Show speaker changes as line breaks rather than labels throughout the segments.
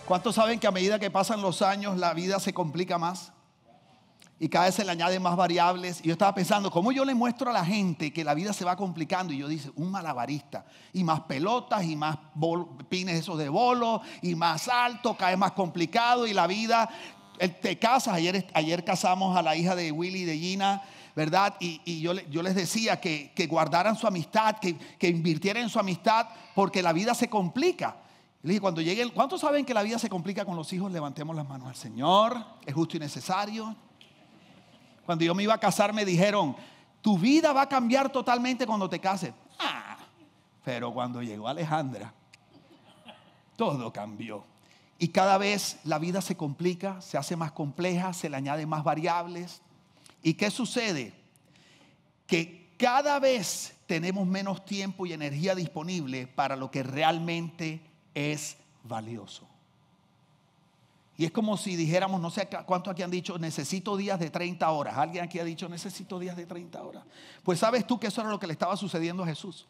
¿Cuántos saben que a medida que pasan los años la vida se complica más? Y cada vez se le añaden más variables. Y yo estaba pensando, ¿cómo yo le muestro a la gente que la vida se va complicando? Y yo dije, un malabarista. Y más pelotas, y más pines esos de bolo, y más alto, cada vez más complicado. Y la vida, te casas. Ayer casamos a la hija de Willy y de Gina, ¿verdad? Y yo les decía que guardaran su amistad, que invirtieran en su amistad, porque la vida se complica. Le dije, cuando lleguen, ¿cuántos saben que la vida se complica con los hijos? Levantemos las manos al Señor, es justo y necesario. Cuando yo me iba a casar me dijeron, tu vida va a cambiar totalmente cuando te cases. Pero cuando llegó Alejandra, todo cambió. Y cada vez la vida se complica, se hace más compleja, se le añaden más variables. ¿Y qué sucede? Que cada vez tenemos menos tiempo y energía disponible para lo que realmente es valioso. Y es como si dijéramos, no sé cuántos aquí han dicho, necesito días de 30 horas. ¿Alguien aquí ha dicho, necesito días de 30 horas? Pues sabes tú que eso era lo que le estaba sucediendo a Jesús.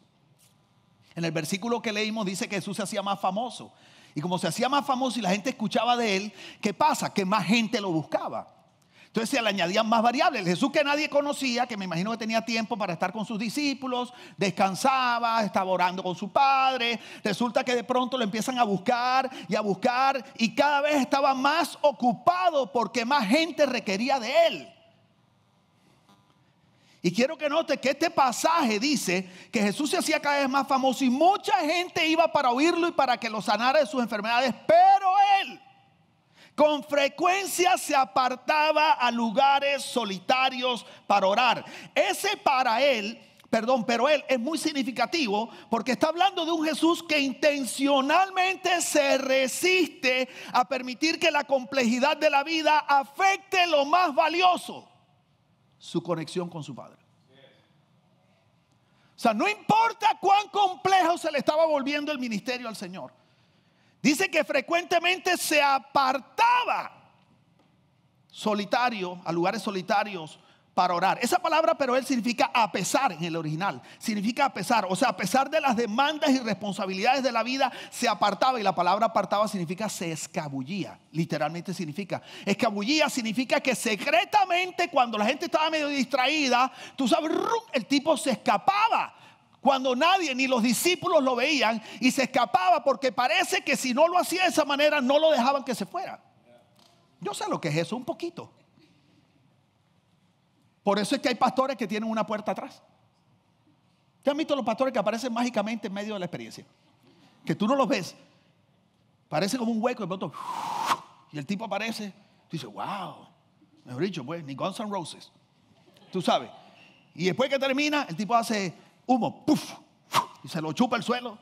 En el versículo que leímos dice que Jesús se hacía más famoso. Y como se hacía más famoso y la gente escuchaba de él, ¿qué pasa? Que más gente lo buscaba. Entonces se le añadían más variables. El Jesús que nadie conocía, que me imagino que tenía tiempo para estar con sus discípulos, descansaba, estaba orando con su padre. Resulta que de pronto lo empiezan a buscar y cada vez estaba más ocupado porque más gente requería de él. Y quiero que note que este pasaje dice que Jesús se hacía cada vez más famoso y mucha gente iba para oírlo y para que lo sanara de sus enfermedades, pero él con frecuencia se apartaba a lugares solitarios para orar. Pero él es muy significativo porque está hablando de un Jesús que intencionalmente se resiste a permitir que la complejidad de la vida afecte lo más valioso, su conexión con su Padre. O sea, no importa cuán complejo se le estaba volviendo el ministerio al Señor. Dice que frecuentemente se apartaba solitario, a lugares solitarios para orar. Esa palabra, pero él significa a pesar en el original. Significa a pesar, o sea, a pesar de las demandas y responsabilidades de la vida, se apartaba. Y la palabra apartaba significa se escabullía. Literalmente significa. Escabullía significa que secretamente, cuando la gente estaba medio distraída, tú sabes, el tipo se escapaba. Cuando nadie, ni los discípulos lo veían, y se escapaba porque parece que si no lo hacía de esa manera no lo dejaban que se fuera. Yo sé lo que es eso, un poquito. Por eso es que hay pastores que tienen una puerta atrás. ¿Te han visto los pastores que aparecen mágicamente en medio de la experiencia? Que tú no los ves. Parece como un hueco de pronto, y el tipo aparece. Tú dices, wow, mejor dicho, pues, ni Guns N' Roses. Tú sabes. Y después que termina, el tipo hace humo, puff, y se lo chupa el suelo.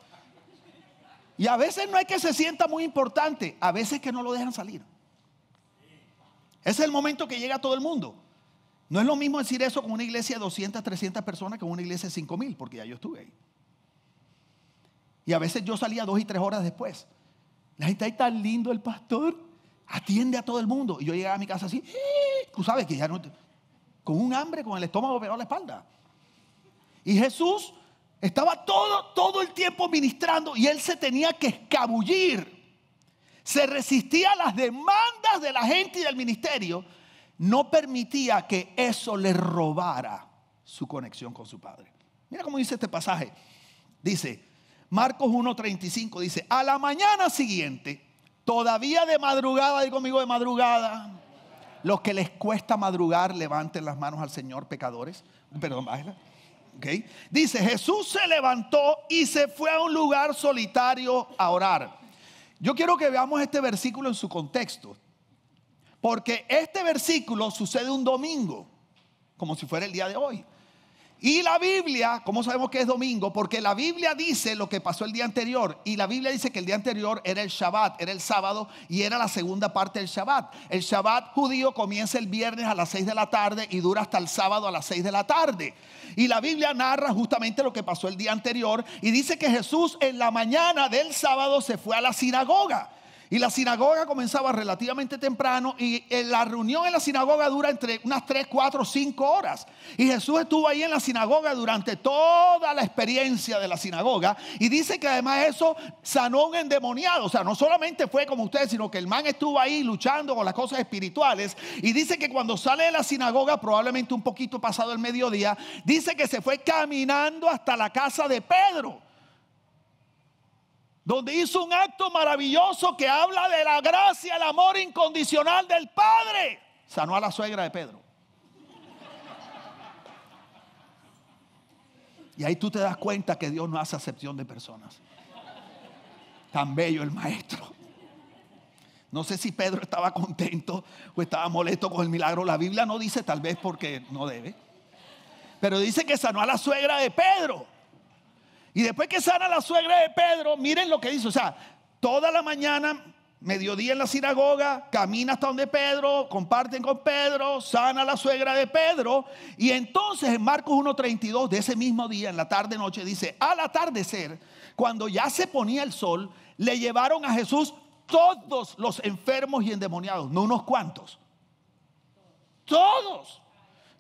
Y a veces no es que se sienta muy importante, a veces que no lo dejan salir. Ese es el momento que llega todo el mundo. No es lo mismo decir eso con una iglesia de 200, 300 personas que con una iglesia de 5,000, porque ya yo estuve ahí. Y a veces yo salía 2 y 3 horas después. La gente ahí tan lindo, el pastor atiende a todo el mundo. Y yo llegaba a mi casa así, tú sabes que ya no, con un hambre, con el estómago pegado a la espalda. Y Jesús estaba todo el tiempo ministrando y él se tenía que escabullir. Se resistía a las demandas de la gente y del ministerio. No permitía que eso le robara su conexión con su Padre. Mira cómo dice este pasaje. Dice, Marcos 1:35 dice, a la mañana siguiente, todavía de madrugada, digo conmigo de madrugada. Los que les cuesta madrugar, levanten las manos al Señor, pecadores. Perdón, bájala. Okay. Dice, Jesús se levantó y se fue a un lugar solitario a orar. Yo quiero que veamos este versículo en su contexto, porque este versículo sucede un domingo, como si fuera el día de hoy. Y la Biblia, ¿cómo sabemos que es domingo? Porque la Biblia dice lo que pasó el día anterior. Y la Biblia dice que el día anterior era el Shabbat, era el sábado y era la segunda parte del Shabbat. El Shabbat judío comienza el viernes a las 6 de la tarde y dura hasta el sábado a las 6 de la tarde. Y la Biblia narra justamente lo que pasó el día anterior y dice que Jesús en la mañana del sábado se fue a la sinagoga. Y la sinagoga comenzaba relativamente temprano y la reunión en la sinagoga dura entre unas 3, 4, 5 horas. Y Jesús estuvo ahí en la sinagoga durante toda la experiencia de la sinagoga. Y dice que además eso sanó un endemoniado. O sea, no solamente fue como ustedes, sino que el man estuvo ahí luchando con las cosas espirituales. Y dice que cuando sale de la sinagoga, probablemente un poquito pasado el mediodía, dice que se fue caminando hasta la casa de Pedro, donde hizo un acto maravilloso que habla de la gracia, el amor incondicional del Padre. Sanó a la suegra de Pedro. Y ahí tú te das cuenta que Dios no hace acepción de personas. Tan bello el maestro. No sé si Pedro estaba contento o estaba molesto con el milagro. La Biblia no dice, tal vez porque no debe, pero dice que sanó a la suegra de Pedro. Y después que sana a la suegra de Pedro, miren lo que dice. O sea, toda la mañana, mediodía en la sinagoga, camina hasta donde Pedro, comparten con Pedro, sana a la suegra de Pedro. Y entonces en Marcos 1:32 de ese mismo día, en la tarde noche, dice: al atardecer, cuando ya se ponía el sol, le llevaron a Jesús todos los enfermos y endemoniados. No unos cuantos, todos.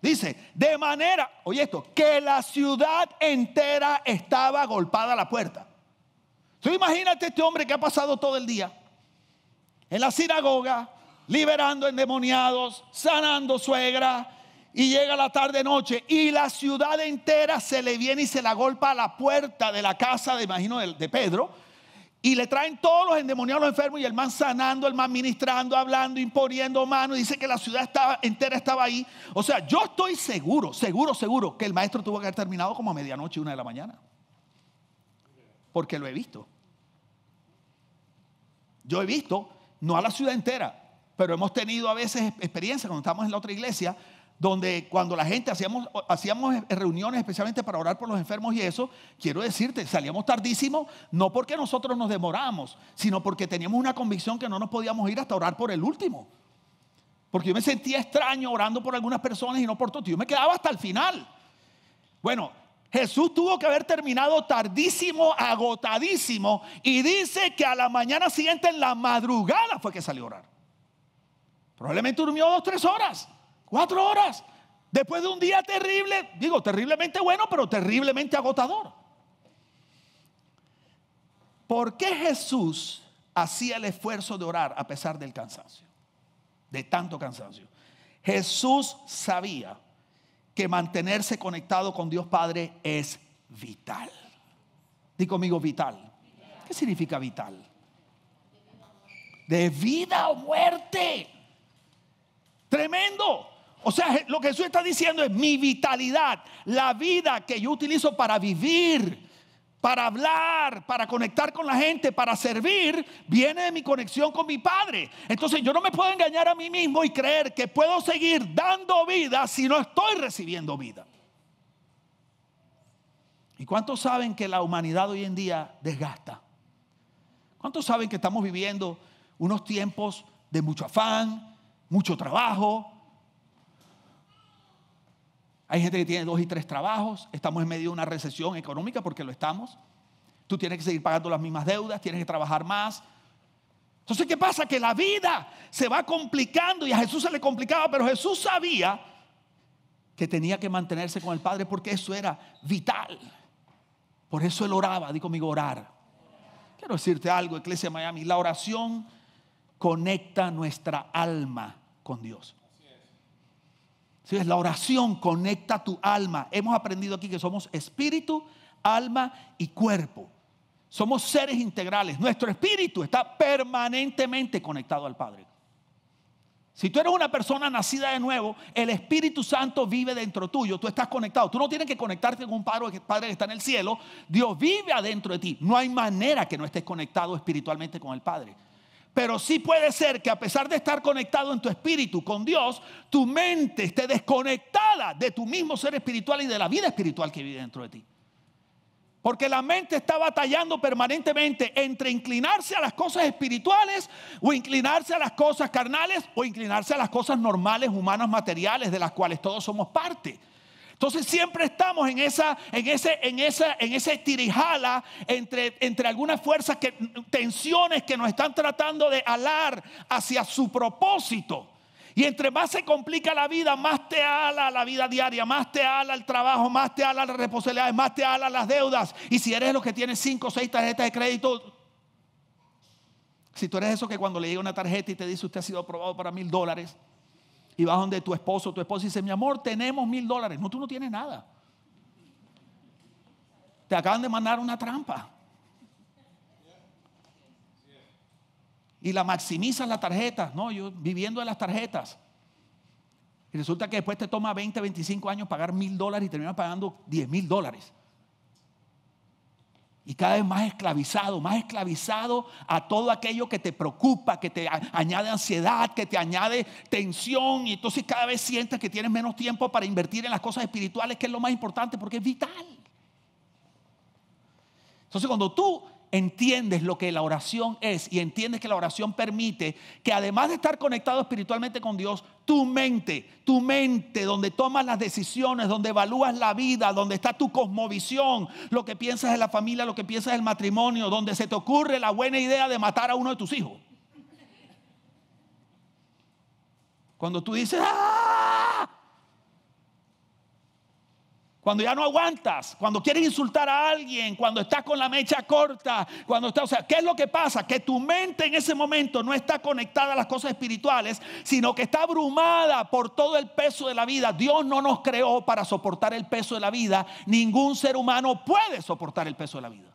Dice, de manera, oye esto, que la ciudad entera estaba agolpada a la puerta. Entonces imagínate este hombre que ha pasado todo el día en la sinagoga, liberando endemoniados, sanando suegra, y llega la tarde noche y la ciudad entera se le viene y se la agolpa a la puerta de la casa, imagino, de Pedro. Y le traen todos los endemoniados, los enfermos, y el man sanando, el man ministrando, hablando, imponiendo manos. Dice que la ciudad entera estaba ahí. O sea, yo estoy seguro que el maestro tuvo que haber terminado como a medianoche, 1 de la mañana. Porque lo he visto. Yo he visto, no a la ciudad entera, pero hemos tenido a veces experiencias cuando estamos en la otra iglesia, donde cuando la gente hacíamos reuniones especialmente para orar por los enfermos y eso, quiero decirte, salíamos tardísimo, no porque nosotros nos demoramos, sino porque teníamos una convicción que no nos podíamos ir hasta orar por el último. Porque yo me sentía extraño orando por algunas personas y no por todos. Yo me quedaba hasta el final. Bueno, Jesús tuvo que haber terminado tardísimo, agotadísimo, y dice que a la mañana siguiente, en la madrugada, fue que salió a orar. Probablemente durmió 2, 3 horas. 4 horas, después de un día terrible, digo terriblemente bueno, pero terriblemente agotador. ¿Por qué Jesús hacía el esfuerzo de orar a pesar del cansancio? De tanto cansancio. Jesús sabía que mantenerse conectado con Dios Padre es vital. Di conmigo, vital. ¿Qué significa vital? De vida o muerte. Tremendo. O sea, lo que Jesús está diciendo es: mi vitalidad, la vida que yo utilizo para vivir, para hablar, para conectar con la gente, para servir, viene de mi conexión con mi Padre. Entonces yo no me puedo engañar a mí mismo y creer que puedo seguir dando vida si no estoy recibiendo vida. ¿Y cuántos saben que la humanidad hoy en día desgasta? ¿Cuántos saben que estamos viviendo unos tiempos de mucho afán, mucho trabajo? Hay gente que tiene 2 y 3 trabajos. Estamos en medio de una recesión económica, porque lo estamos. Tú tienes que seguir pagando las mismas deudas, tienes que trabajar más. Entonces, ¿qué pasa? Que la vida se va complicando, y a Jesús se le complicaba, pero Jesús sabía que tenía que mantenerse con el Padre, porque eso era vital. Por eso él oraba. Di conmigo, orar. Quiero decirte algo, Iglesia de Miami: la oración conecta nuestra alma con Dios. Sí, la oración conecta tu alma. Hemos aprendido aquí que somos espíritu, alma y cuerpo. Somos seres integrales. Nuestro espíritu está permanentemente conectado al Padre. Si tú eres una persona nacida de nuevo, el Espíritu Santo vive dentro tuyo. Tú estás conectado. Tú no tienes que conectarte con un Padre que está en el cielo. Dios vive adentro de ti. No hay manera que no estés conectado espiritualmente con el Padre. Pero sí puede ser que, a pesar de estar conectado en tu espíritu con Dios, tu mente esté desconectada de tu mismo ser espiritual y de la vida espiritual que vive dentro de ti. Porque la mente está batallando permanentemente entre inclinarse a las cosas espirituales, o inclinarse a las cosas carnales, o inclinarse a las cosas normales, humanas, materiales, de las cuales todos somos parte. Entonces siempre estamos en ese tirijala entre algunas fuerzas, tensiones que nos están tratando de alar hacia su propósito. Y entre más se complica la vida, más te ala la vida diaria, más te ala el trabajo, más te ala las responsabilidades, más te ala las deudas. Y si eres los que tienes 5 o 6 tarjetas de crédito, si tú eres eso que cuando le llega una tarjeta y te dice usted ha sido aprobado para $1,000, y vas donde tu esposo y dice, mi amor, tenemos $1,000. No, tú no tienes nada. Te acaban de mandar una trampa. Y la maximizas la tarjeta. No, yo viviendo de las tarjetas. Y resulta que después te toma 20, 25 años pagar $1,000 y terminas pagando $10,000. Y cada vez más esclavizado a todo aquello que te preocupa, que te añade ansiedad, que te añade tensión. Y entonces cada vez sientes que tienes menos tiempo para invertir en las cosas espirituales, que es lo más importante porque es vital. Entonces cuando tú entiendes lo que la oración es y entiendes que la oración permite que además de estar conectado espiritualmente con Dios, tu mente, donde tomas las decisiones, donde evalúas la vida, donde está tu cosmovisión, lo que piensas de la familia, lo que piensas del matrimonio, donde se te ocurre la buena idea de matar a uno de tus hijos. Cuando tú dices, ¡ah! Cuando ya no aguantas, cuando quieres insultar a alguien, cuando estás con la mecha corta, ¿qué es lo que pasa? Que tu mente en ese momento no está conectada a las cosas espirituales, sino que está abrumada por todo el peso de la vida. Dios no nos creó para soportar el peso de la vida. Ningún ser humano puede soportar el peso de la vida.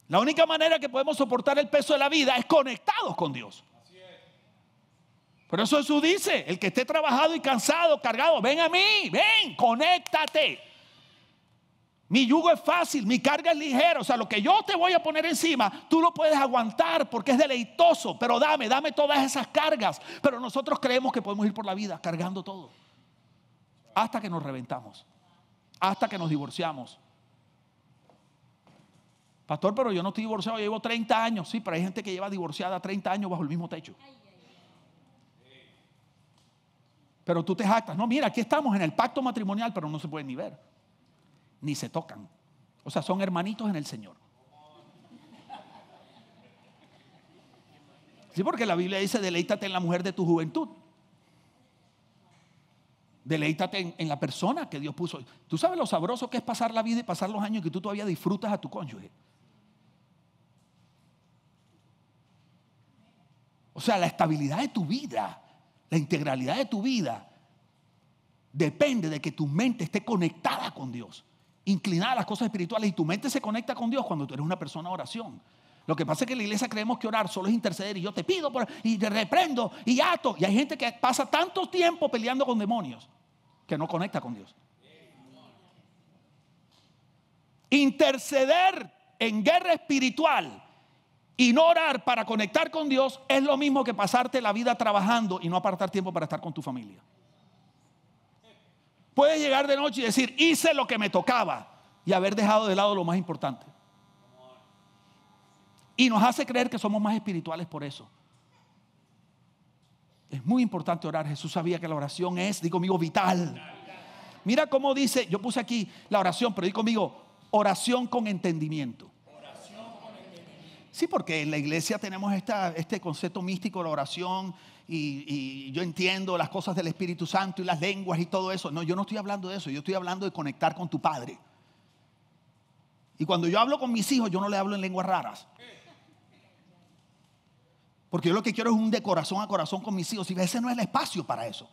La única manera que podemos soportar el peso de la vida es conectados con Dios. Por eso Jesús dice, el que esté trabajado y cansado, cargado, ven a mí, ven, conéctate. Mi yugo es fácil, mi carga es ligera. O sea, lo que yo te voy a poner encima, tú lo puedes aguantar porque es deleitoso. Pero dame todas esas cargas. Pero nosotros creemos que podemos ir por la vida cargando todo. Hasta que nos reventamos. Hasta que nos divorciamos. Pastor, pero yo no estoy divorciado, yo llevo 30 años. Sí, pero hay gente que lleva divorciada 30 años bajo el mismo techo. Pero tú te jactas, no, mira, aquí estamos en el pacto matrimonial, pero no se pueden ni ver, ni se tocan. O sea, son hermanitos en el Señor. Sí, porque la Biblia dice, deleítate en la mujer de tu juventud. Deleítate en la persona que Dios puso. Tú sabes lo sabroso que es pasar la vida y pasar los años que tú todavía disfrutas a tu cónyuge. O sea, la estabilidad de tu vida, la integralidad de tu vida depende de que tu mente esté conectada con Dios, inclinada a las cosas espirituales. Y tu mente se conecta con Dios cuando tú eres una persona de oración. Lo que pasa es que en la iglesia creemos que orar solo es interceder, y yo te pido y te reprendo y ato. Y hay gente que pasa tanto tiempo peleando con demonios que no conecta con Dios. Interceder en guerra espiritual y no orar para conectar con Dios es lo mismo que pasarte la vida trabajando y no apartar tiempo para estar con tu familia. Puedes llegar de noche y decir, hice lo que me tocaba, y haber dejado de lado lo más importante. Y nos hace creer que somos más espirituales por eso. Es muy importante orar. Jesús sabía que la oración es, digo conmigo, vital. Mira cómo dice, yo puse aquí la oración, pero digo conmigo, oración con entendimiento. Sí, porque en la iglesia tenemos este concepto místico de la oración y yo entiendo las cosas del Espíritu Santo y las lenguas y todo eso. No, yo no estoy hablando de eso, yo estoy hablando de conectar con tu Padre. Y cuando yo hablo con mis hijos, yo no le hablo en lenguas raras. Porque yo lo que quiero es un de corazón a corazón con mis hijos. Y ese no es el espacio para eso.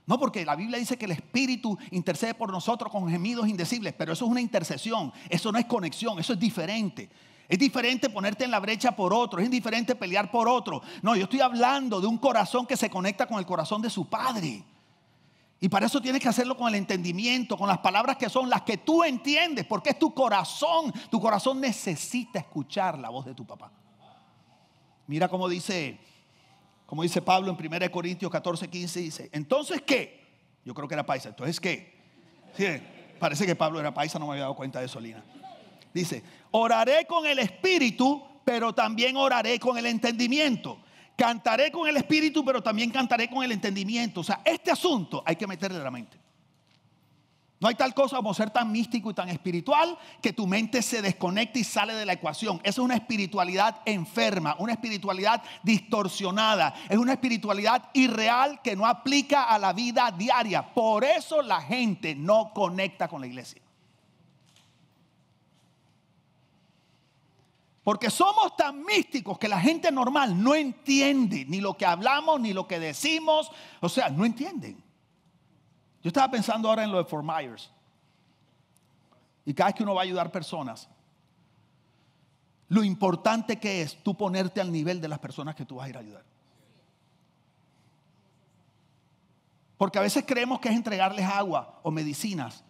No, porque la Biblia dice que el Espíritu intercede por nosotros con gemidos indecibles. Pero eso es una intercesión, eso no es conexión, eso es diferente. Es diferente ponerte en la brecha por otro, es diferente pelear por otro. No, yo estoy hablando de un corazón que se conecta con el corazón de su Padre. Y para eso tienes que hacerlo con el entendimiento, con las palabras que son las que tú entiendes, porque es tu corazón. Tu corazón necesita escuchar la voz de tu papá. Mira cómo dice Pablo en 1 Corintios 14:15, dice, ¿entonces qué? Yo creo que era paisa, ¿entonces qué? Sí, parece que Pablo era paisa, no me había dado cuenta de eso, Lina. Dice, oraré con el espíritu, pero también oraré con el entendimiento. Cantaré con el espíritu, pero también cantaré con el entendimiento. O sea, este asunto hay que meterle la mente. No hay tal cosa como ser tan místico y tan espiritual que tu mente se desconecte y sale de la ecuación. Esa es una espiritualidad enferma, una espiritualidad distorsionada. Es una espiritualidad irreal que no aplica a la vida diaria. Por eso la gente no conecta con la iglesia. Porque somos tan místicos que la gente normal no entiende ni lo que hablamos, ni lo que decimos. O sea, no entienden. Yo estaba pensando ahora en lo de Fort Myers. Y cada vez que uno va a ayudar personas, lo importante que es tú ponerte al nivel de las personas que tú vas a ir a ayudar. Porque a veces creemos que es entregarles agua o medicinas.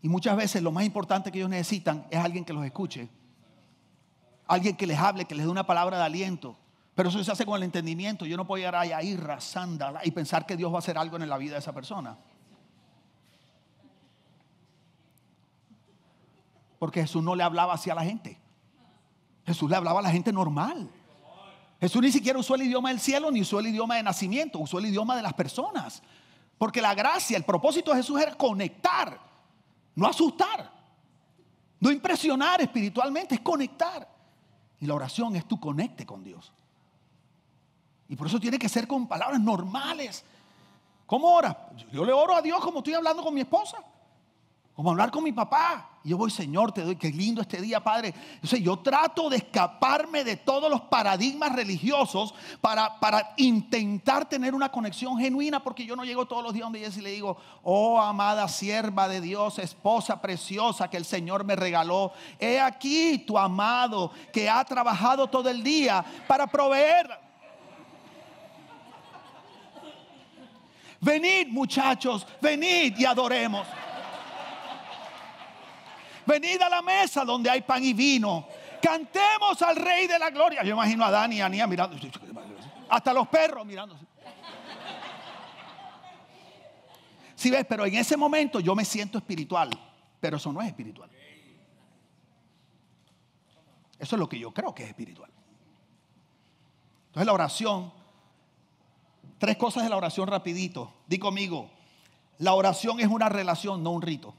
Y muchas veces lo más importante que ellos necesitan es alguien que los escuche. Alguien que les hable, que les dé una palabra de aliento. Pero eso se hace con el entendimiento. Yo no puedo llegar ahí rasándola y pensar que Dios va a hacer algo en la vida de esa persona. Porque Jesús no le hablaba así a la gente. Jesús le hablaba a la gente normal. Jesús ni siquiera usó el idioma del cielo, ni usó el idioma de nacimiento. Usó el idioma de las personas. Porque la gracia, el propósito de Jesús era conectar, no asustar, no impresionar espiritualmente, es conectar. Y la oración es tu conecte con Dios. Y por eso tiene que ser con palabras normales. ¿Cómo oras? Yo le oro a Dios como estoy hablando con mi esposa. Como hablar con mi papá. Y yo voy, Señor, te doy, qué lindo este día, Padre. Entonces yo trato de escaparme de todos los paradigmas religiosos para intentar tener una conexión genuina. Porque yo no llego todos los días donde Jessy le digo, oh amada sierva de Dios, esposa preciosa que el Señor me regaló. He aquí tu amado que ha trabajado todo el día para proveer. Venid, muchachos, venid y adoremos. Venid a la mesa donde hay pan y vino. Cantemos al Rey de la Gloria. Yo imagino a Dani y a Anía mirando. Hasta los perros mirándose. Sí ves, pero en ese momento yo me siento espiritual. Pero eso no es espiritual. Eso es lo que yo creo que es espiritual. Entonces la oración. 3 cosas de la oración rapidito. Di conmigo. La oración es una relación, no un rito.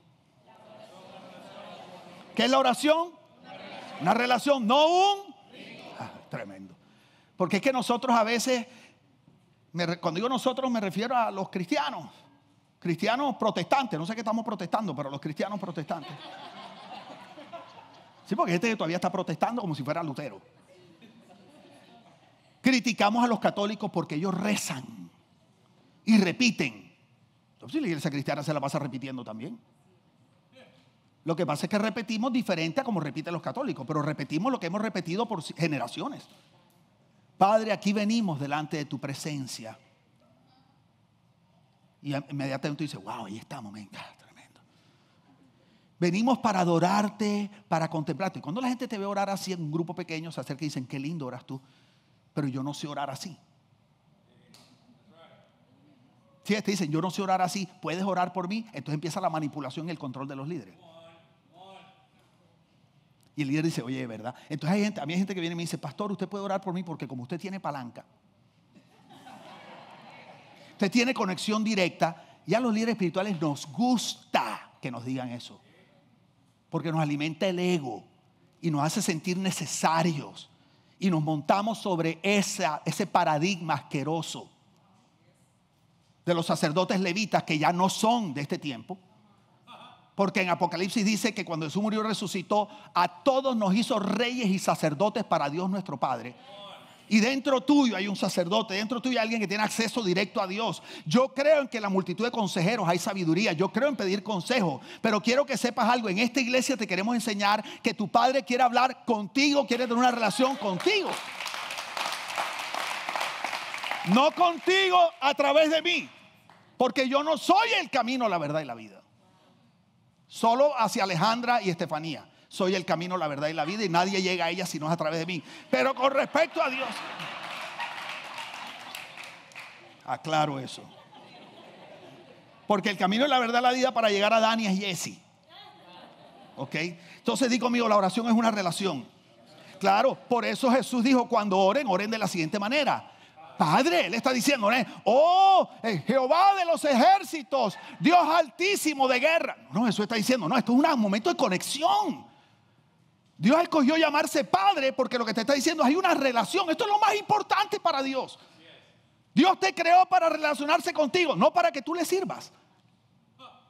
¿Qué es la oración? Una relación, no un tremendo. Porque es que nosotros a veces, cuando digo nosotros me refiero a los cristianos protestantes. No sé qué estamos protestando, pero los cristianos protestantes. Sí, porque hay gente que todavía está protestando como si fuera Lutero. Criticamos a los católicos porque ellos rezan y repiten. Entonces la iglesia cristiana se la pasa repitiendo también. Lo que pasa es que repetimos diferente a como repiten los católicos, pero repetimos lo que hemos repetido por generaciones. Padre, aquí venimos delante de tu presencia. Y inmediatamente dice, wow, ahí estamos, venga, tremendo. Venimos para adorarte, para contemplarte. Y cuando la gente te ve orar así en un grupo pequeño, se acerca y dicen, qué lindo oras tú. Pero yo no sé orar así. Si te dicen, yo no sé orar así, ¿puedes orar por mí? Entonces empieza la manipulación y el control de los líderes. Y el líder dice, oye, ¿verdad? Entonces a mí hay gente que viene y me dice, pastor, usted puede orar por mí porque como usted tiene palanca, usted tiene conexión directa, y a los líderes espirituales nos gusta que nos digan eso. Porque nos alimenta el ego y nos hace sentir necesarios. Y nos montamos sobre ese paradigma asqueroso de los sacerdotes levitas que ya no son de este tiempo. Porque en Apocalipsis dice que cuando Jesús murió y resucitó, a todos nos hizo reyes y sacerdotes para Dios nuestro Padre. Y dentro tuyo hay un sacerdote, dentro tuyo hay alguien que tiene acceso directo a Dios. Yo creo en que en la multitud de consejeros hay sabiduría. Yo creo en pedir consejo. Pero quiero que sepas algo. En esta iglesia te queremos enseñar que tu Padre quiere hablar contigo, quiere tener una relación contigo. No contigo a través de mí. Porque yo no soy el camino, la verdad y la vida. Solo hacia Alejandra y Estefanía. Soy el camino, la verdad y la vida, y nadie llega a ella si no es a través de mí. Pero con respecto a Dios, aclaro eso. Porque el camino y la verdad y la vida para llegar a Dani es Jessy. ¿Ok? Entonces di conmigo, la oración es una relación. Claro, por eso Jesús dijo, cuando oren, oren de la siguiente manera. Padre, Él está diciendo, oh, Jehová de los ejércitos, Dios altísimo de guerra. No, Jesús está diciendo, no, esto es un momento de conexión. Dios escogió llamarse Padre porque lo que te está diciendo es hay una relación. Esto es lo más importante para Dios. Dios te creó para relacionarse contigo, no para que tú le sirvas.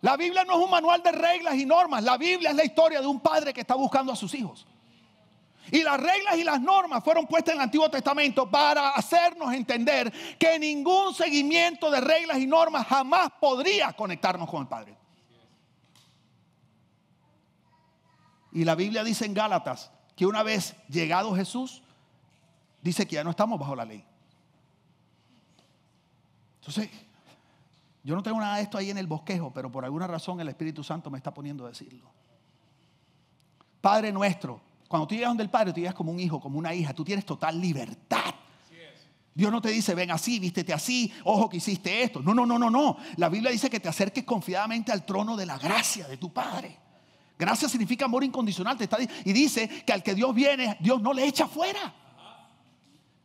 La Biblia no es un manual de reglas y normas. La Biblia es la historia de un padre que está buscando a sus hijos. Y las reglas y las normas fueron puestas en el Antiguo Testamento para hacernos entender que ningún seguimiento de reglas y normas jamás podría conectarnos con el Padre. Y la Biblia dice en Gálatas que una vez llegado Jesús, dice que ya no estamos bajo la ley. Entonces, yo no tengo nada de esto ahí en el bosquejo, pero por alguna razón el Espíritu Santo me está poniendo a decirlo. Padre nuestro. Cuando tú llegas donde el Padre, tú llegas como un hijo, como una hija. Tú tienes total libertad. Dios no te dice, ven así, vístete así, ojo que hiciste esto. No. La Biblia dice que te acerques confiadamente al trono de la gracia de tu Padre. Gracia significa amor incondicional. Y dice que al que Dios viene, Dios no le echa fuera.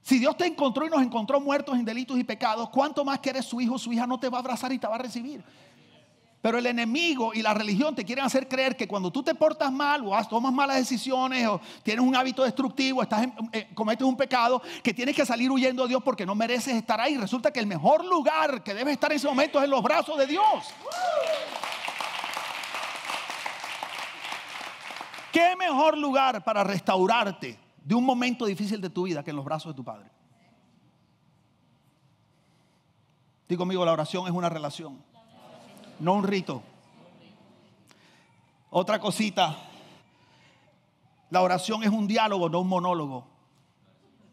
Si Dios te encontró y nos encontró muertos en delitos y pecados, ¿cuánto más que eres su hijo o su hija no te va a abrazar y te va a recibir? Pero el enemigo y la religión te quieren hacer creer que cuando tú te portas mal o tomas malas decisiones o tienes un hábito destructivo, cometes un pecado, que tienes que salir huyendo de Dios porque no mereces estar ahí. Resulta que el mejor lugar que debes estar en ese momento es en los brazos de Dios. ¿Qué mejor lugar para restaurarte de un momento difícil de tu vida que en los brazos de tu Padre? Digo conmigo, la oración es una relación. No un rito. Otra cosita. La oración es un diálogo, no un monólogo.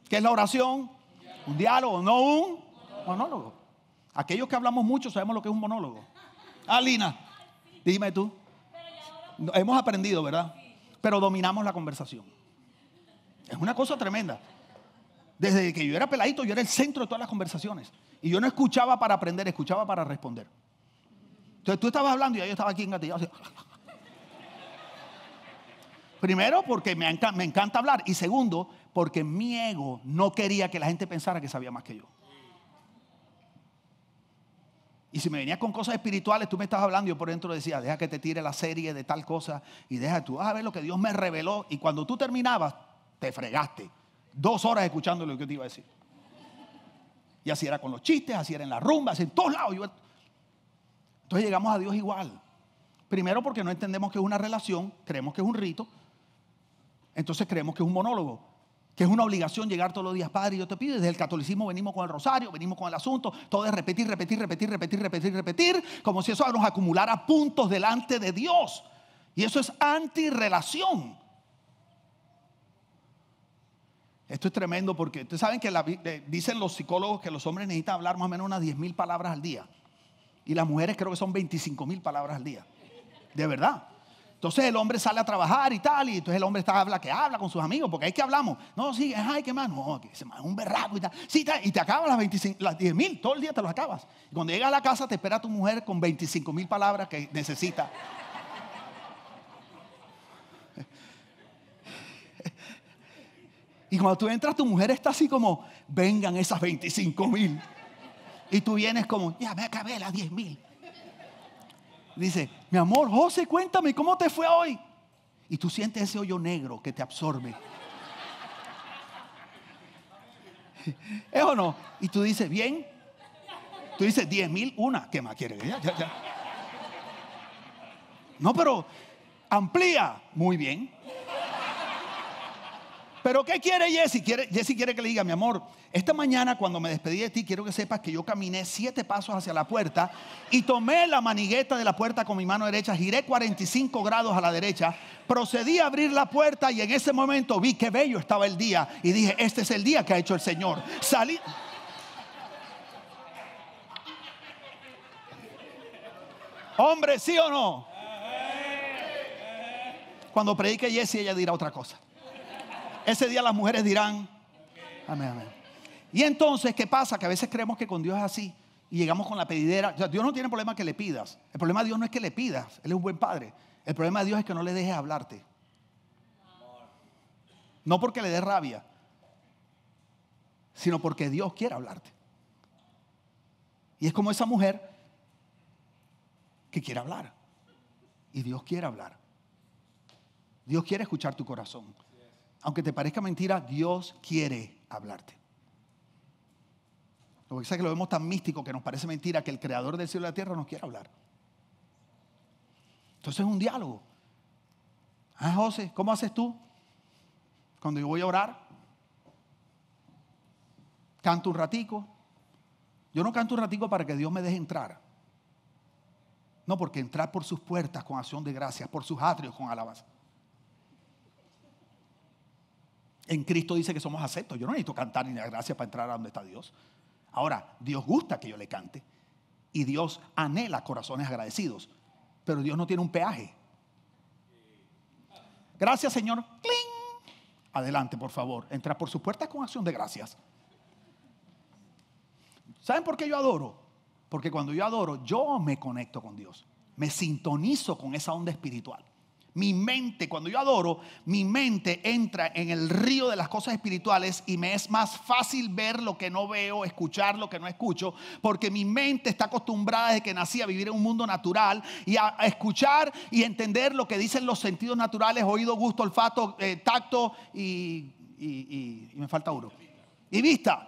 ¿Qué es la oración? Un diálogo, no un monólogo. Aquellos que hablamos mucho sabemos lo que es un monólogo. Lina, dime tú. Hemos aprendido, ¿verdad? Pero dominamos la conversación. Es una cosa tremenda. Desde que yo era peladito, yo era el centro de todas las conversaciones. Y yo no escuchaba para aprender, escuchaba para responder. Entonces tú estabas hablando y yo estaba aquí engatillado. Primero, porque me encanta hablar. Y segundo, porque mi ego no quería que la gente pensara que sabía más que yo. Y si me venías con cosas espirituales, tú me estabas hablando y yo por dentro decía, deja que te tire la serie de tal cosa. Y deja tú, a ver lo que Dios me reveló. Y cuando tú terminabas, te fregaste. 2 horas escuchando lo que yo te iba a decir. Y así era con los chistes, así era en la rumba, así en todos lados. Entonces llegamos a Dios igual. Primero porque no entendemos que es una relación, creemos que es un rito. Entonces creemos que es un monólogo, que es una obligación llegar todos los días. Padre, yo te pido, desde el catolicismo venimos con el rosario, venimos con el asunto, todo es repetir, como si eso nos acumulara puntos delante de Dios. Y eso es antirrelación. Esto es tremendo porque ustedes saben que dicen los psicólogos que los hombres necesitan hablar más o menos unas 10,000 palabras al día. Y las mujeres creo que son 25,000 palabras al día. De verdad. Entonces el hombre sale a trabajar y tal. Y entonces el hombre habla con sus amigos. Porque ahí que hablamos. No, sí, ay, ¿qué más? No, que se es un berraco y tal. Sí, y te acabas las 10,000. Todo el día te los acabas. Y cuando llegas a la casa te espera tu mujer con 25,000 palabras que necesita. Y cuando tú entras, tu mujer está así como, vengan esas 25,000. Y tú vienes como, ya me acabé las 10,000. Dice, mi amor, José, cuéntame, ¿cómo te fue hoy? Y tú sientes ese hoyo negro que te absorbe. ¿Es o no? Y tú dices, bien. Tú dices, 10,000, una. ¿Qué más quieres? Ya. No, pero amplía. Muy bien. ¿Pero qué quiere Jessy? Jessy quiere que le diga, mi amor, esta mañana cuando me despedí de ti, quiero que sepas que yo caminé 7 pasos hacia la puerta y tomé la manigueta de la puerta con mi mano derecha, giré 45 grados a la derecha, procedí a abrir la puerta y en ese momento vi qué bello estaba el día y dije, este es el día que ha hecho el Señor. Salí. Hombre, ¿sí o no? Cuando predique Jessy, ella dirá otra cosa. Ese día las mujeres dirán, amén. Y entonces, ¿qué pasa? Que a veces creemos que con Dios es así y llegamos con la pedidera. O sea, Dios no tiene problema que le pidas. El problema de Dios no es que le pidas. Él es un buen padre. El problema de Dios es que no le dejes hablarte. No porque le dé rabia, sino porque Dios quiere hablarte. Y es como esa mujer que quiere hablar. Y Dios quiere hablar. Dios quiere escuchar tu corazón. Aunque te parezca mentira, Dios quiere hablarte. Lo que pasa es que lo vemos tan místico que nos parece mentira que el creador del cielo y la tierra nos quiere hablar. Entonces es un diálogo. Ah, José, ¿cómo haces tú? Cuando yo voy a orar, canto un ratico. Yo no canto un ratico para que Dios me deje entrar. No, porque entrar por sus puertas con acción de gracias, por sus atrios con alabanza. En Cristo dice que somos aceptos. Yo no necesito cantar ni dar gracias para entrar a donde está Dios. Ahora, Dios gusta que yo le cante. Y Dios anhela corazones agradecidos. Pero Dios no tiene un peaje. Gracias, Señor. ¡Cling! Adelante, por favor. Entra por sus puertas con acción de gracias. ¿Saben por qué yo adoro? Porque cuando yo adoro, yo me conecto con Dios. Me sintonizo con esa onda espiritual. Mi mente, cuando yo adoro, mi mente entra en el río de las cosas espirituales y me es más fácil ver lo que no veo, escuchar lo que no escucho, porque mi mente está acostumbrada desde que nací a vivir en un mundo natural y a escuchar y entender lo que dicen los sentidos naturales: oído, gusto, olfato, tacto y me falta uno. Y vista.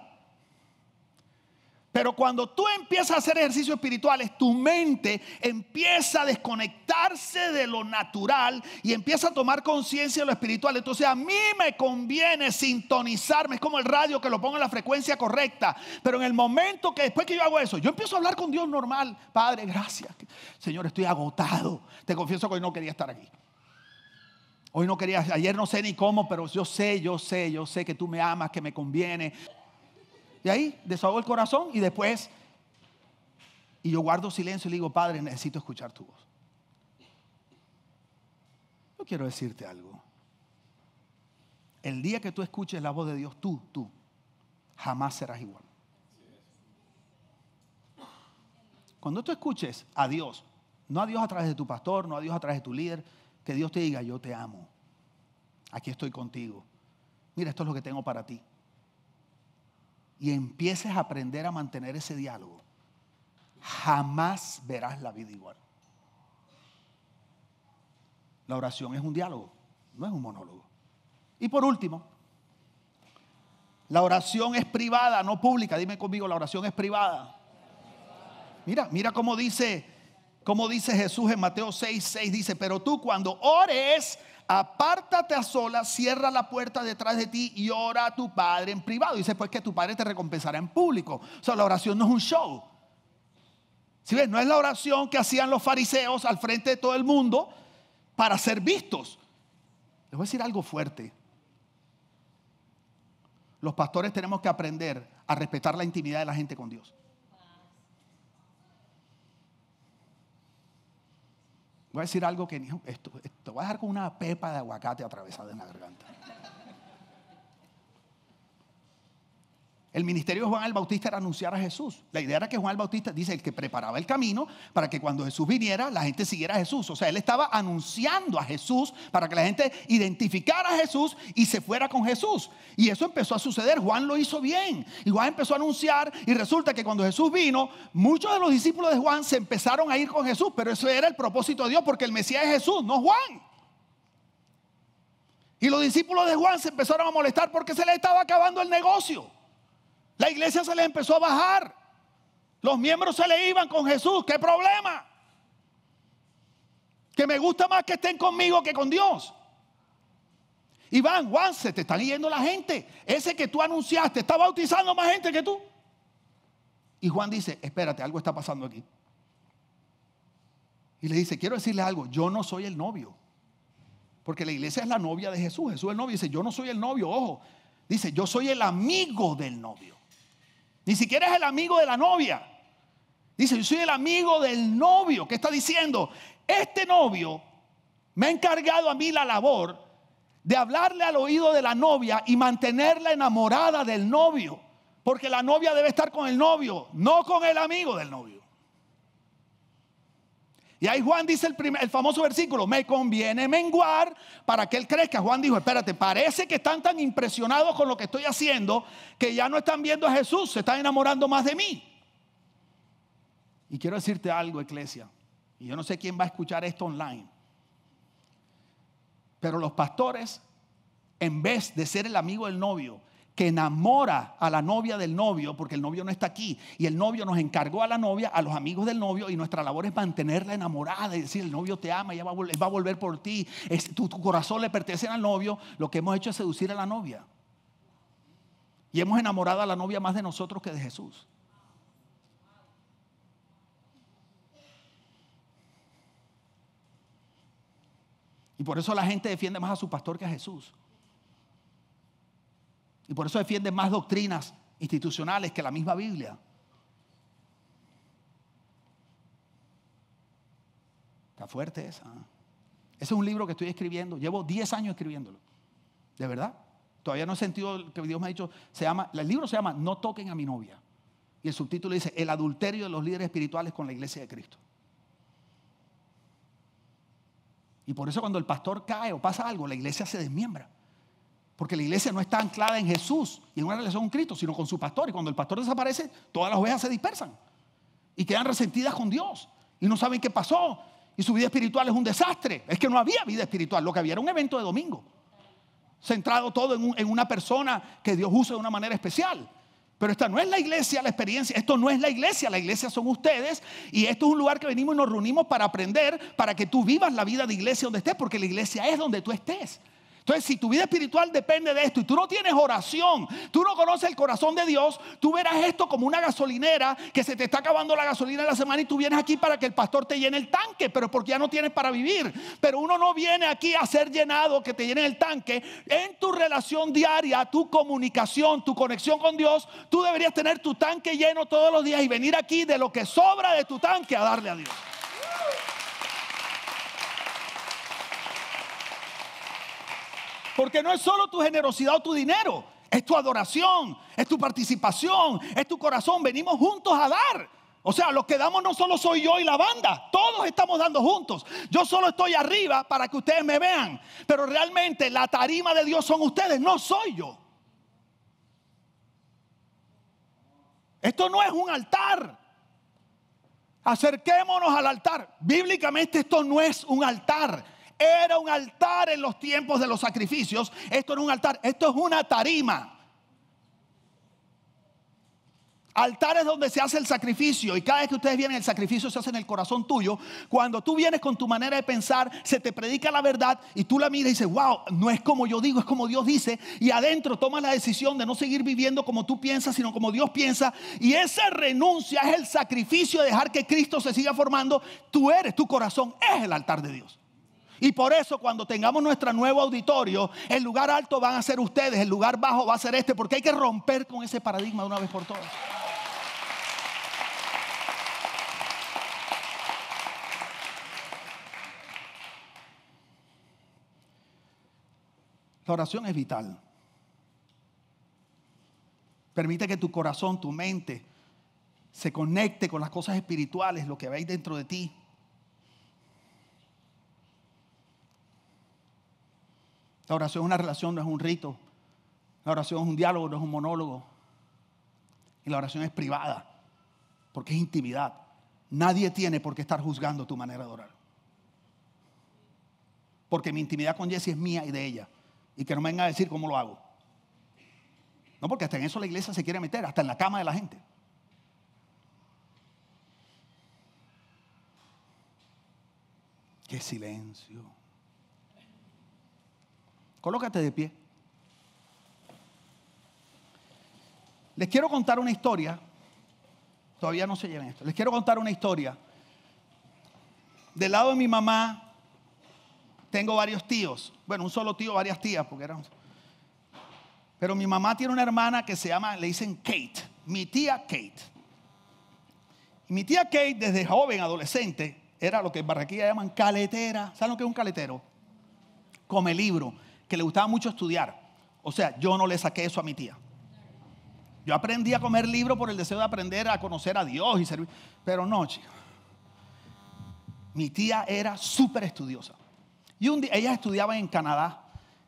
Pero cuando tú empiezas a hacer ejercicios espirituales, tu mente empieza a desconectarse de lo natural y empieza a tomar conciencia de lo espiritual. Entonces a mí me conviene sintonizarme. Es como el radio, que lo pongo en la frecuencia correcta. Pero en el momento que después que yo hago eso, yo empiezo a hablar con Dios normal. Padre, gracias. Señor, estoy agotado. Te confieso que hoy no quería estar aquí. Hoy no quería, ayer no sé ni cómo, pero yo sé que tú me amas, que me conviene. Y ahí desahogo el corazón y después, y yo guardo silencio y le digo: Padre, necesito escuchar tu voz. Yo quiero decirte algo. El día que tú escuches la voz de Dios, tú jamás serás igual. Cuando tú escuches a Dios, no a Dios a través de tu pastor, no a Dios a través de tu líder, que Dios te diga: yo te amo, aquí estoy contigo, mira, esto es lo que tengo para ti. Y empieces a aprender a mantener ese diálogo, jamás verás la vida igual. La oración es un diálogo, no es un monólogo. Y por último, la oración es privada, no pública. Dime conmigo, la oración es privada. Mira cómo dice Jesús en Mateo 6:6. Dice: pero tú, cuando ores, apártate a solas, cierra la puerta detrás de ti y ora a tu Padre en privado. Dice: pues que tu Padre te recompensará en público. O sea, la oración no es un show. ¿Sí ves? No es la oración que hacían los fariseos al frente de todo el mundo para ser vistos. Les voy a decir algo fuerte. Los pastores tenemos que aprender a respetar la intimidad de la gente con Dios. Voy a decir algo que esto voy a dejar con una pepa de aguacate atravesada en la garganta. El ministerio de Juan el Bautista era anunciar a Jesús. La idea era que Juan el Bautista, dice, el que preparaba el camino para que cuando Jesús viniera, la gente siguiera a Jesús. O sea, él estaba anunciando a Jesús para que la gente identificara a Jesús y se fuera con Jesús. Y eso empezó a suceder. Juan lo hizo bien. Y Juan empezó a anunciar, y resulta que cuando Jesús vino, muchos de los discípulos de Juan se empezaron a ir con Jesús. Pero eso era el propósito de Dios, porque el Mesías es Jesús, no Juan. Y los discípulos de Juan se empezaron a molestar porque se les estaba acabando el negocio. La iglesia se les empezó a bajar. Los miembros se le iban con Jesús. ¿Qué problema? Que me gusta más que estén conmigo que con Dios. Iván, Juan, se te están yendo la gente. Ese que tú anunciaste está bautizando más gente que tú. Y Juan dice: espérate, algo está pasando aquí. Y le dice: quiero decirle algo, yo no soy el novio. Porque la iglesia es la novia de Jesús. Jesús es el novio. Dice: yo no soy el novio, ojo. Dice: yo soy el amigo del novio. Ni siquiera es el amigo de la novia. Dice: yo soy el amigo del novio. ¿Qué está diciendo? Este novio me ha encargado a mí la labor de hablarle al oído de la novia y mantenerla enamorada del novio. Porque la novia debe estar con el novio, no con el amigo del novio. Y ahí Juan dice el famoso versículo, me conviene menguar para que él crezca. Juan dijo, espérate, parece que están tan impresionados con lo que estoy haciendo que ya no están viendo a Jesús, se están enamorando más de mí. Y quiero decirte algo, iglesia, y yo no sé quién va a escuchar esto online, pero los pastores, en vez de ser el amigo del novio, que enamora a la novia del novio, porque el novio no está aquí, y el novio nos encargó a la novia, a los amigos del novio, y nuestra labor es mantenerla enamorada y decir, el novio te ama, ella va a volver por ti, tu corazón le pertenece al novio. Lo que hemos hecho es seducir a la novia, y hemos enamorado a la novia más de nosotros que de Jesús. Y por eso la gente defiende más a su pastor que a Jesús. Y por eso defiende más doctrinas institucionales que la misma Biblia. Está fuerte esa. Ese es un libro que estoy escribiendo. Llevo 10 años escribiéndolo. De verdad. Todavía no he sentido que Dios me ha dicho. El libro se llama No toquen a mi novia. Y el subtítulo dice El adulterio de los líderes espirituales con la iglesia de Cristo. Y por eso cuando el pastor cae o pasa algo, la iglesia se desmiembra. Porque la iglesia no está anclada en Jesús y en una relación con Cristo, sino con su pastor. Y cuando el pastor desaparece, todas las ovejas se dispersan y quedan resentidas con Dios y no saben qué pasó. Y su vida espiritual es un desastre. Es que no había vida espiritual. Lo que había era un evento de domingo, centrado todo en una persona que Dios usa de una manera especial. Pero esta no es la iglesia, la experiencia. Esto no es la iglesia son ustedes. Y esto es un lugar que venimos y nos reunimos para aprender, para que tú vivas la vida de iglesia donde estés, porque la iglesia es donde tú estés. Entonces, si tu vida espiritual depende de esto y tú no tienes oración, tú no conoces el corazón de Dios, tú verás esto como una gasolinera que se te está acabando la gasolina en la semana y tú vienes aquí para que el pastor te llene el tanque, pero porque ya no tienes para vivir. Pero uno no viene aquí a ser llenado, que te llene el tanque. En tu relación diaria, tu comunicación, tu conexión con Dios, tú deberías tener tu tanque lleno todos los días y venir aquí de lo que sobra de tu tanque a darle a Dios. Porque no es solo tu generosidad o tu dinero, es tu adoración, es tu participación, es tu corazón. Venimos juntos a dar. O sea, los que damos no solo soy yo y la banda, todos estamos dando juntos. Yo solo estoy arriba para que ustedes me vean, pero realmente la tarima de Dios son ustedes, no soy yo. Esto no es un altar. Acerquémonos al altar. Bíblicamente esto no es un altar. Era un altar en los tiempos de los sacrificios. Esto no es un altar, esto es una tarima. Altar es donde se hace el sacrificio. Y cada vez que ustedes vienen, el sacrificio se hace en el corazón tuyo. Cuando tú vienes con tu manera de pensar, se te predica la verdad y tú la miras y dices, wow, no es como yo digo, es como Dios dice. Y adentro tomas la decisión de no seguir viviendo como tú piensas, sino como Dios piensa. Y esa renuncia es el sacrificio de dejar que Cristo se siga formando. Tu corazón es el altar de Dios. Y por eso cuando tengamos nuestro nuevo auditorio, el lugar alto van a ser ustedes, el lugar bajo va a ser este, porque hay que romper con ese paradigma de una vez por todas. La oración es vital. Permite que tu corazón, tu mente, se conecte con las cosas espirituales, lo que veis dentro de ti. La oración es una relación, no es un rito. La oración es un diálogo, no es un monólogo. Y la oración es privada, porque es intimidad. Nadie tiene por qué estar juzgando tu manera de orar. Porque mi intimidad con Jessie es mía y de ella. Y que no me venga a decir cómo lo hago. No, porque hasta en eso la iglesia se quiere meter, hasta en la cama de la gente. Qué silencio. Colócate de pie. Les quiero contar una historia. Todavía no se lleven esto. Les quiero contar una historia. Del lado de mi mamá tengo varios tíos. Bueno, un solo tío, varias tías, porque eran. Pero mi mamá tiene una hermana que se llama, le dicen Kate. Mi tía Kate. Y mi tía Kate, desde joven, adolescente, era lo que en Barranquilla llaman caletera. ¿Saben lo que es un caletero? Come libro, que le gustaba mucho estudiar. O sea, yo no le saqué eso a mi tía. Yo aprendí a comer libro por el deseo de aprender a conocer a Dios y servir. Pero no, chicos. Mi tía era súper estudiosa. Y un día, ella estudiaba en Canadá,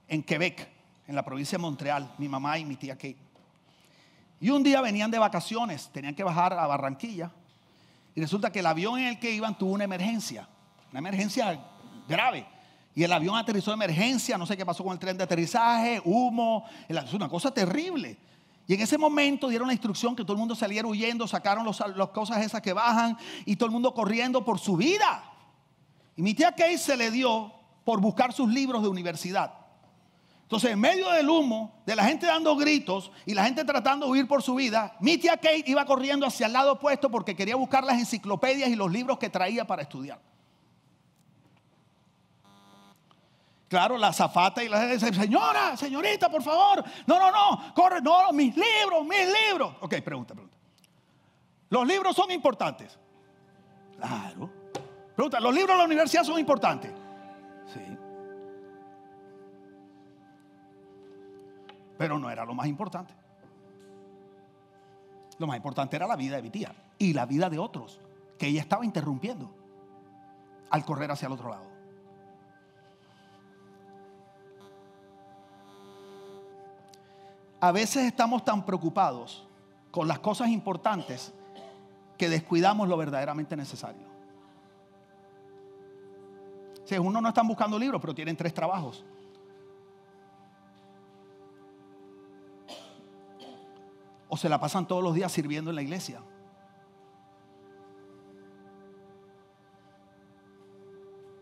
en Quebec, en la provincia de Montreal, mi mamá y mi tía Kate. Y un día venían de vacaciones, tenían que bajar a Barranquilla. Y resulta que el avión en el que iban tuvo una emergencia grave. Y el avión aterrizó de emergencia, no sé qué pasó con el tren de aterrizaje, humo, es una cosa terrible. Y en ese momento dieron la instrucción que todo el mundo saliera huyendo, sacaron las cosas esas que bajan y todo el mundo corriendo por su vida. Y mi tía Kate se le dio por buscar sus libros de universidad. Entonces, en medio del humo, de la gente dando gritos y la gente tratando de huir por su vida, mi tía Kate iba corriendo hacia el lado opuesto porque quería buscar las enciclopedias y los libros que traía para estudiar. Claro, la azafata y la gente dice, señora, señorita, por favor. No, corre, no, mis libros. Ok, pregunta. ¿Los libros son importantes? Claro. Pregunta, ¿los libros de la universidad son importantes? Sí. Pero no era lo más importante. Lo más importante era la vida de mi tía y la vida de otros que ella estaba interrumpiendo al correr hacia el otro lado. A veces estamos tan preocupados con las cosas importantes que descuidamos lo verdaderamente necesario. Si uno no están buscando libros, pero tienen 3 trabajos. O se la pasan todos los días sirviendo en la iglesia.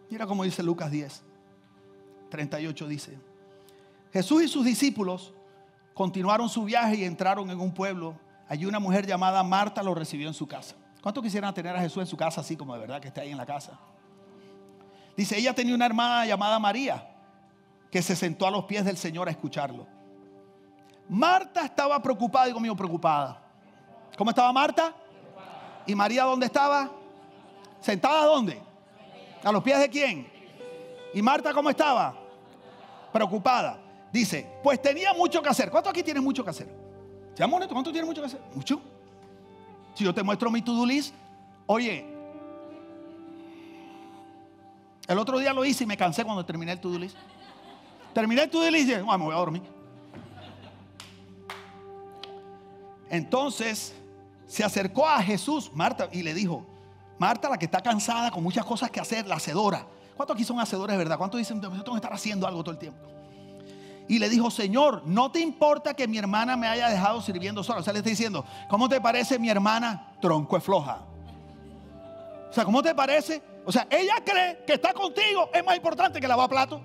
Mira cómo dice Lucas 10, 38 dice: Jesús y sus discípulos continuaron su viaje y entraron en un pueblo. Allí una mujer llamada Marta los recibió en su casa. ¿Cuántos quisieran tener a Jesús en su casa así como de verdad que está ahí en la casa? Dice, ella tenía una hermana llamada María que se sentó a los pies del Señor a escucharlo. Marta estaba preocupada, digo mío, preocupada. ¿Cómo estaba Marta? ¿Y María dónde estaba? ¿Sentada dónde? ¿A los pies de quién? ¿Y Marta cómo estaba? Preocupada. Dice, pues tenía mucho que hacer. ¿Cuántos aquí tienen mucho que hacer? Seamos honestos, ¿cuántos tienen mucho que hacer? Mucho. Si yo te muestro mi to-do list, oye, el otro día lo hice y me cansé cuando terminé el to-do list. Terminé el to-do list y dije, me voy a dormir. Entonces se acercó a Jesús, Marta, y le dijo, Marta, la que está cansada con muchas cosas que hacer, la hacedora. ¿Cuántos aquí son hacedores de verdad? ¿Cuántos dicen, yo tengo que estar haciendo algo todo el tiempo? Y le dijo, Señor, ¿no te importa que mi hermana me haya dejado sirviendo sola? O sea, le está diciendo, ¿cómo te parece mi hermana? Tronco es floja. O sea, ¿cómo te parece? O sea, ella cree que está contigo es más importante que lavar platos.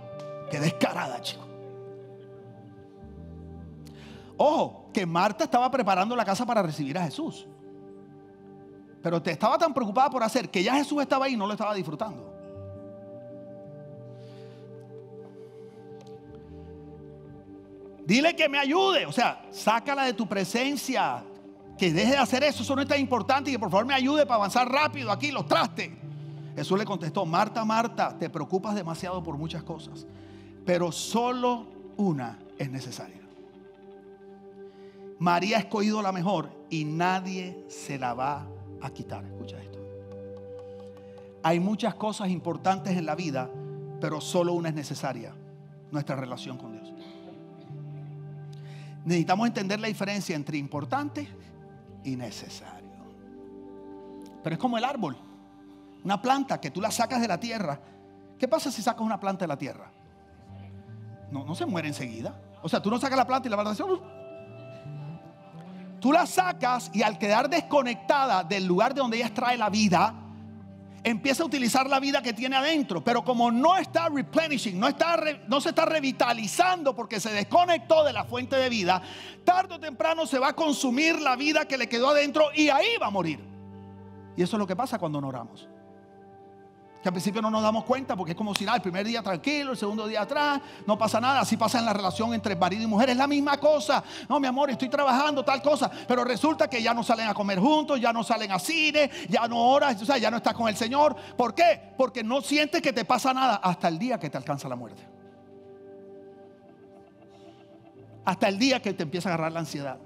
Qué descarada, chico. Ojo, que Marta estaba preparando la casa para recibir a Jesús. Pero te estaba tan preocupada por hacer que ya Jesús estaba ahí y no lo estaba disfrutando. Dile que me ayude, o sea, sácala de tu presencia, que deje de hacer eso no es tan importante y que por favor me ayude para avanzar rápido aquí, los trastes. Jesús le contestó, Marta, Marta, te preocupas demasiado por muchas cosas, pero solo una es necesaria. María ha escogido la mejor y nadie se la va a quitar. Escucha esto. Hay muchas cosas importantes en la vida, pero solo una es necesaria, nuestra relación con Dios. Necesitamos entender la diferencia entre importante y necesario. Pero es como el árbol, una planta que tú la sacas de la tierra. ¿Qué pasa si sacas una planta de la tierra? No se muere enseguida. O sea, tú no sacas la planta y la planta se... Tú la sacas y al quedar desconectada del lugar de donde ella extrae la vida, empieza a utilizar la vida que tiene adentro. Pero como no está replenishing, no se está revitalizando porque se desconectó de la fuente de vida, tarde o temprano se va a consumir la vida que le quedó adentro y ahí va a morir. Y eso es lo que pasa cuando no oramos. Que al principio no nos damos cuenta porque es como si el primer día tranquilo, el segundo día atrás, no pasa nada. Así pasa en la relación entre marido y mujer, es la misma cosa. No, mi amor, estoy trabajando tal cosa, pero resulta que ya no salen a comer juntos, ya no salen a cine, ya no oras, o sea, ya no estás con el Señor. ¿Por qué? Porque no sientes que te pasa nada hasta el día que te alcanza la muerte. Hasta el día que te empieza a agarrar la ansiedad.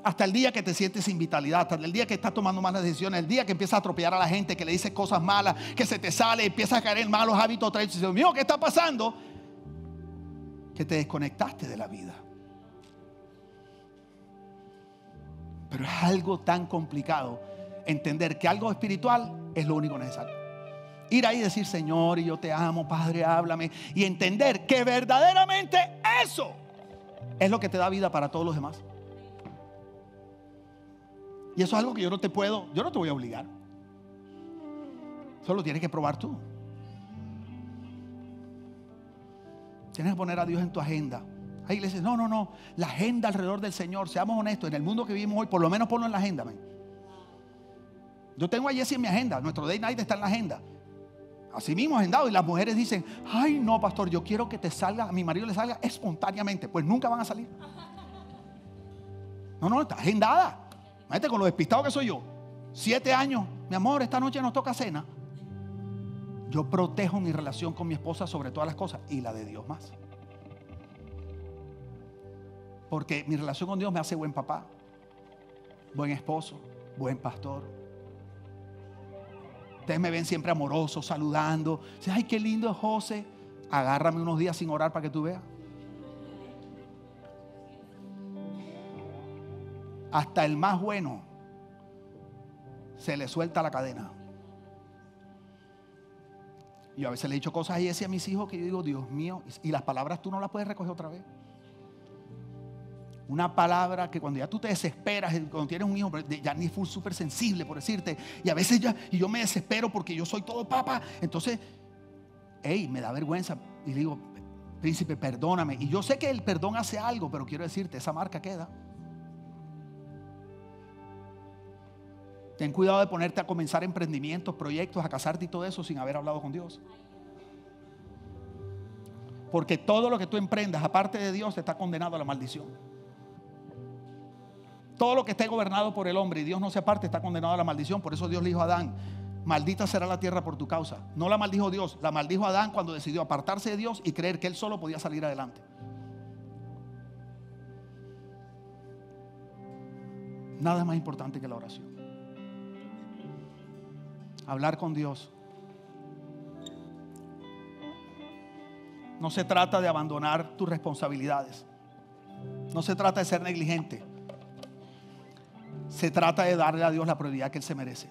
Hasta el día que te sientes sin vitalidad, hasta el día que estás tomando malas decisiones, el día que empiezas a atropellar a la gente, que le dices cosas malas, que se te sale, empiezas a caer en malos hábitos, y dices, Dios mío, ¿qué está pasando? Que te desconectaste de la vida. Pero es algo tan complicado entender que algo espiritual es lo único necesario. Ir ahí y decir, Señor, y yo te amo, Padre, háblame. Y entender que verdaderamente eso es lo que te da vida para todos los demás. Y eso es algo que yo no te voy a obligar. Solo tienes que probar tú. Tienes que poner a Dios en tu agenda. Hay iglesias, no, la agenda alrededor del Señor, seamos honestos, en el mundo que vivimos hoy, por lo menos ponlo en la agenda, man. Yo tengo a Jesse en mi agenda, nuestro Day Night está en la agenda. Así mismo agendado, y las mujeres dicen, ay no, pastor, yo quiero que te salga, a mi marido le salga espontáneamente. Pues nunca van a salir. No, está agendada. Imagínate con lo despistado que soy yo. 7 años, mi amor, esta noche nos toca cena. Yo protejo mi relación con mi esposa sobre todas las cosas y la de Dios más. Porque mi relación con Dios me hace buen papá, buen esposo, buen pastor. Ustedes me ven siempre amoroso, saludando. Dicen, ay, qué lindo es José. Agárrame unos días sin orar para que tú veas. Hasta el más bueno se le suelta la cadena. Y a veces le he dicho cosas y a mis hijos que yo digo, Dios mío, y las palabras tú no las puedes recoger otra vez. Una palabra que cuando ya tú te desesperas, cuando tienes un hijo, ya ni fue súper sensible por decirte, y a veces y yo me desespero porque yo soy todo papá, entonces, me da vergüenza, y digo, príncipe, perdóname, y yo sé que el perdón hace algo, pero quiero decirte, esa marca queda. Ten cuidado de ponerte a comenzar emprendimientos, proyectos, a casarte y todo eso sin haber hablado con Dios. Porque todo lo que tú emprendas, aparte de Dios, está condenado a la maldición. Todo lo que esté gobernado por el hombre y Dios no se aparte está condenado a la maldición. Por eso Dios le dijo a Adán, maldita será la tierra por tu causa. No la maldijo Dios, la maldijo Adán cuando decidió apartarse de Dios y creer que él solo podía salir adelante. Nada más importante que la oración. Hablar con Dios. No se trata de abandonar tus responsabilidades. No se trata de ser negligente. Se trata de darle a Dios la prioridad que Él se merece.